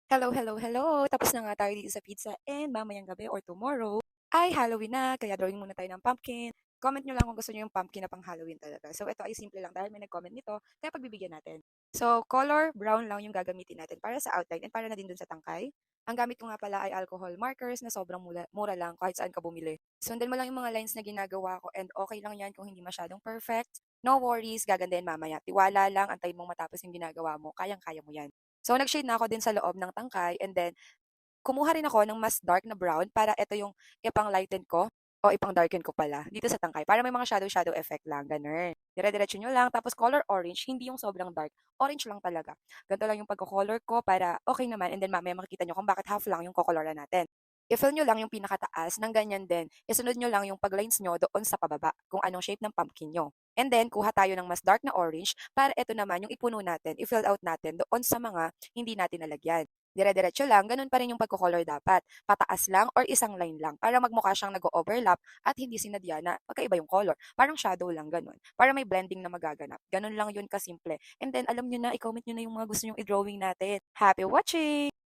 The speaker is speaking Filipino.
Hello, hello, hello! Tapos na nga tayo dito sa pizza and mamayang gabi or tomorrow ay Halloween na, kaya drawing muna tayo ng pumpkin. Comment nyo lang kung gusto nyo yung pumpkin na pang Halloween talaga. So ito ay simple lang dahil may nag-comment nito, kaya pagbibigyan natin. So color brown lang yung gagamitin natin para sa outline and para na din dun sa tangkay. Ang gamit ko nga pala ay alcohol markers na sobrang mura lang kahit saan ka bumili. Sundan mo lang yung mga lines na ginagawa ko and okay lang yan kung hindi masyadong perfect. No worries, gaganda yan mamaya. Tiwala lang, antayin mong matapos yung ginagawa mo, kayang-kaya mo yan. So, nag-shade na ako din sa loob ng tangkay and then kumuha rin ako ng mas dark na brown para ito yung ipang-lighten ko o ipang-darken ko pala dito sa tangkay para may mga shadow effect lang, ganun. Dire-diretso nyo lang. Tapos color orange, hindi yung sobrang dark. Orange lang talaga. Ganito lang yung pagko-color ko para okay naman and then mamaya makikita nyo kung bakit half lang yung kokoloran natin. I-fill nyo lang yung pinakataas ng ganyan din. Isunod nyo lang yung pag-lines nyo doon sa pababa kung anong shape ng pumpkin nyo. And then, kuha tayo ng mas dark na orange para ito naman yung ipuno natin, i-fill out natin doon sa mga hindi natin nalagyan. Dire-diretso lang, ganun pa rin yung pagko-color dapat. Pataas lang or isang line lang para magmukha siyang nag-overlap at hindi sinadya na magkaiba yung color. Parang shadow lang ganun. Para may blending na magaganap. Ganun lang yun kasimple. And then, alam nyo na, i-comment nyo na yung mga gusto nyong i-drawing natin. Happy watching!